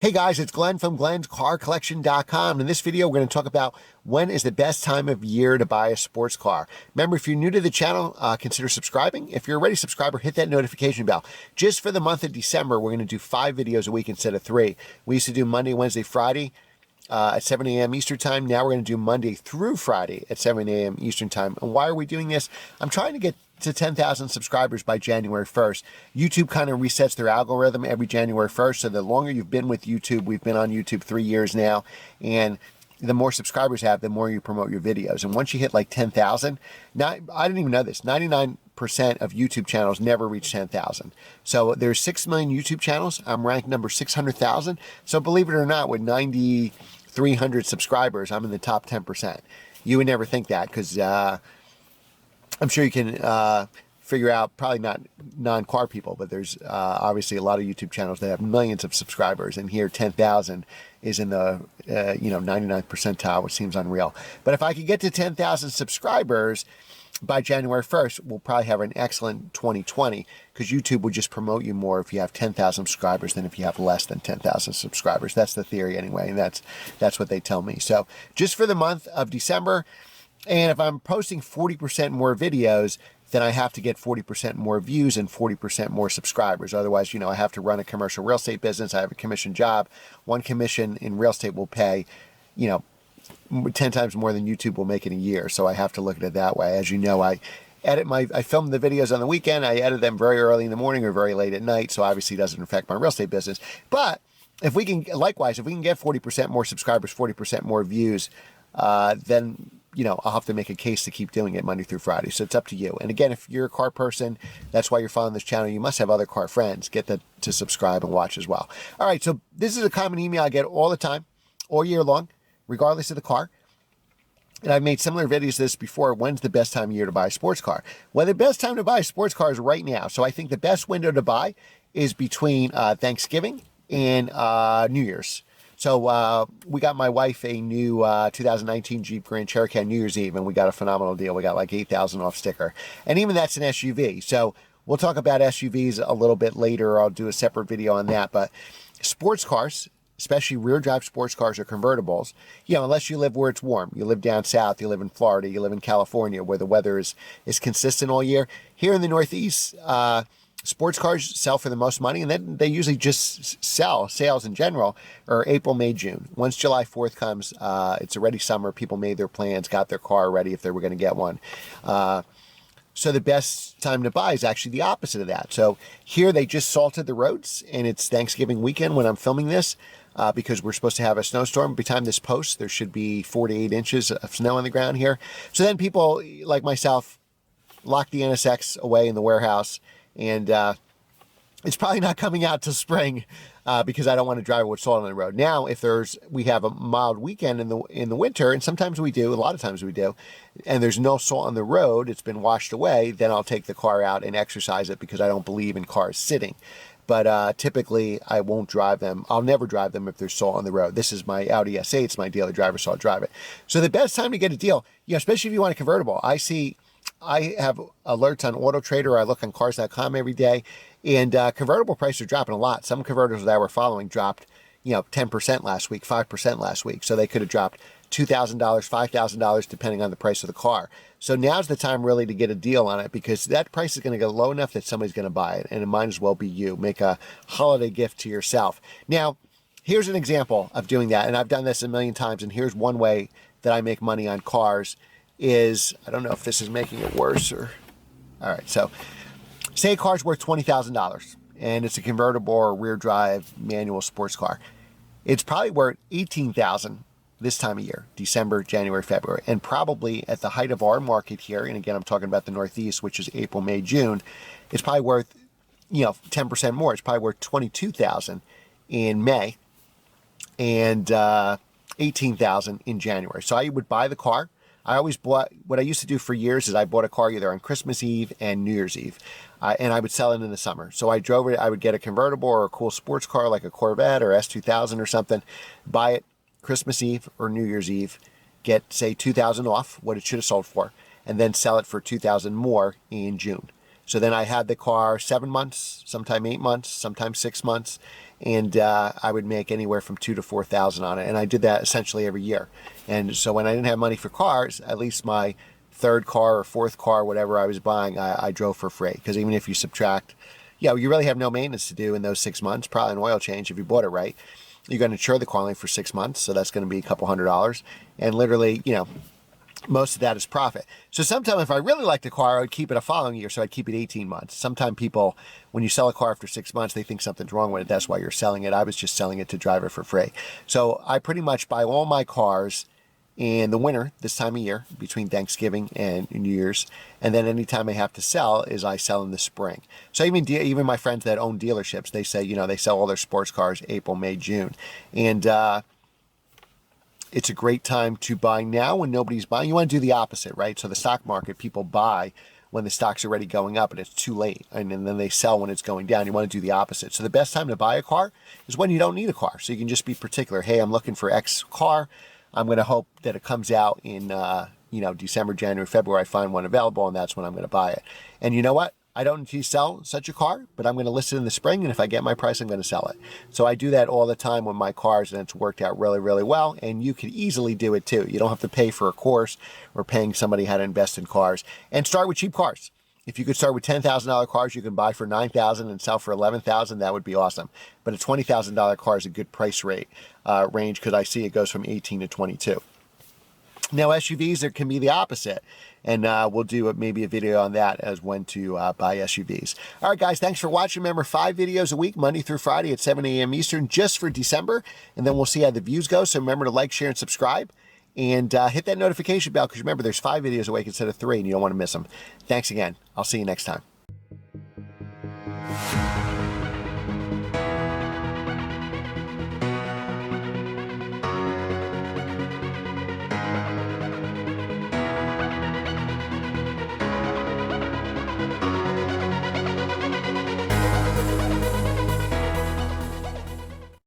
Hey guys, it's Glenn from glenscarcollection.com. In this video, we're going to talk about when is the best time of year to buy a sports car. Remember, if you're new to the channel, consider subscribing. If you're already a subscriber, hit that notification bell. Just for the month of December, we're going to do 5 videos a week instead of 3. We used to do Monday, Wednesday, Friday at 7 a.m. Eastern Time. Now we're going to do Monday through Friday at 7 a.m. Eastern Time. And why are we doing this? I'm trying to get to 10,000 subscribers by January 1st. YouTube kind of resets their algorithm every January 1st. So the longer you've been with YouTube, we've been on YouTube 3 years now, and the more subscribers you have, the more you promote your videos. And once you hit like 10,000, now I didn't even know this, 99% of YouTube channels never reach 10,000. So there's 6 million YouTube channels. I'm ranked number 600,000. So believe it or not, with 9,300 subscribers, I'm in the top 10%. You would never think that because I'm sure you can figure out, probably not non-car people, but there's obviously a lot of YouTube channels that have millions of subscribers, and here 10,000 is in the 99th percentile, which seems unreal. But if I could get to 10,000 subscribers by January 1st, we'll probably have an excellent 2020, because YouTube would just promote you more if you have 10,000 subscribers than if you have less than 10,000 subscribers. That's the theory anyway, and that's what they tell me. So just for the month of December, and if I'm posting 40% more videos, then I have to get 40% more views and 40% more subscribers. Otherwise, I have to run a commercial real estate business. I have a commission job. One commission in real estate will pay, 10 times more than YouTube will make in a year. So I have to look at it that way. As you know, I film the videos on the weekend. I edit them very early in the morning or very late at night. So obviously it doesn't affect my real estate business. But if we can, likewise, if we can get 40% more subscribers, 40% more views, then I'll have to make a case to keep doing it Monday through Friday. So it's up to you. And again, if you're a car person, that's why you're following this channel. You must have other car friends. Get them to subscribe and watch as well. All right. So this is a common email I get all the time, all year long, regardless of the car. And I've made similar videos to this before. When's the best time of year to buy a sports car? Well, the best time to buy a sports car is right now. So I think the best window to buy is between Thanksgiving and New Year's. So we got my wife a new 2019 Jeep Grand Cherokee on New Year's Eve, and we got a phenomenal deal. We got like 8,000 off sticker. And even that's an SUV. So we'll talk about SUVs a little bit later. I'll do a separate video on that. But sports cars, especially rear drive sports cars or convertibles, unless you live where it's warm. You live down south, you live in Florida, you live in California, where the weather is consistent all year. Here in the Northeast, sports cars sell for the most money, and then they usually just sales in general are April, May, June. Once July 4th comes, it's already summer. People made their plans, got their car ready if they were going to get one. So the best time to buy is actually the opposite of that. So here they just salted the roads, and it's Thanksgiving weekend when I'm filming this, because we're supposed to have a snowstorm. By the time this posts, there should be 4 to 8 inches of snow on the ground here. So then people like myself lock the NSX away in the warehouse, and it's probably not coming out till spring because I don't want to drive it with salt on the road. Now, if we have a mild weekend in the winter, and sometimes we do, a lot of times we do, and there's no salt on the road, it's been washed away, then I'll take the car out and exercise it because I don't believe in cars sitting. But typically, I won't drive them. I'll never drive them if there's salt on the road. This is my Audi S8. It's my daily driver, so I'll drive it. So the best time to get a deal, especially if you want a convertible, I have alerts on Auto Trader. I look on Cars.com every day, and convertible prices are dropping a lot. Some convertibles that we're following dropped, 10% last week, 5% last week. So they could have dropped $2,000, $5,000, depending on the price of the car. So now's the time really to get a deal on it, because that price is going to go low enough that somebody's going to buy it, and it might as well be you. Make a holiday gift to yourself. Now, here's an example of doing that, and I've done this a million times, and here's one way that I make money on cars. I don't know if this is making it worse or, all right. So say a car's worth $20,000 and it's a convertible or rear drive manual sports car. It's probably worth $18,000 this time of year, December, January, February, and probably at the height of our market here. And again, I'm talking about the Northeast, which is April, May, June. It's probably worth, 10% more. It's probably worth $22,000 in May and $18,000 in January. So I would buy the car. I always bought, what I used to do for years is I bought a car either on Christmas Eve and New Year's Eve, and I would sell it in the summer. So I drove it, I would get a convertible or a cool sports car like a Corvette or S2000 or something, buy it Christmas Eve or New Year's Eve, get, say, $2,000 off what it should have sold for, and then sell it for $2,000 more in June. So then I had the car 7 months, sometime 8 months, sometimes 6 months, and I would make anywhere from $2,000 to $4,000 on it. And I did that essentially every year. And so when I didn't have money for cars, at least my third car or fourth car, whatever I was buying, I drove for free. Because even if you subtract, you really have no maintenance to do in those 6 months, probably an oil change if you bought it right. You're going to insure the car only for 6 months, so that's going to be a couple $100. And literally, most of that is profit. So sometimes if I really liked a car, I would keep it a following year, so I'd keep it 18 months. Sometimes people, when you sell a car after 6 months, they think something's wrong with it. That's why you're selling it. I was just selling it to drive it for free. So I pretty much buy all my cars in the winter, this time of year, between Thanksgiving and New Year's. And then anytime I have to sell is I sell in the spring. So even my friends that own dealerships, they say, they sell all their sports cars April, May, June. And it's a great time to buy now when nobody's buying. You want to do the opposite, right? So the stock market, people buy when the stock's already going up and it's too late. And then they sell when it's going down. You want to do the opposite. So the best time to buy a car is when you don't need a car. So you can just be particular. Hey, I'm looking for X car. I'm going to hope that it comes out in, December, January, February. I find one available, and that's when I'm going to buy it. And you know what? I don't need to sell such a car, but I'm going to list it in the spring, and if I get my price, I'm going to sell it. So I do that all the time with my cars, and it's worked out really, really well, and you can easily do it too. You don't have to pay for a course or paying somebody how to invest in cars. And start with cheap cars. If you could start with $10,000 cars you can buy for $9,000 and sell for $11,000, that would be awesome. But a $20,000 car is a good price range because I see it goes from 18 to 22. Now SUVs, there can be the opposite, and we'll do maybe a video on that as when to buy SUVs. All right, guys, thanks for watching. Remember, 5 videos a week, Monday through Friday at 7 a.m. Eastern, just for December, and then we'll see how the views go. So remember to like, share, and subscribe. And hit that notification bell because remember, there's 5 videos a week instead of 3, and you don't want to miss them. Thanks again. I'll see you next time.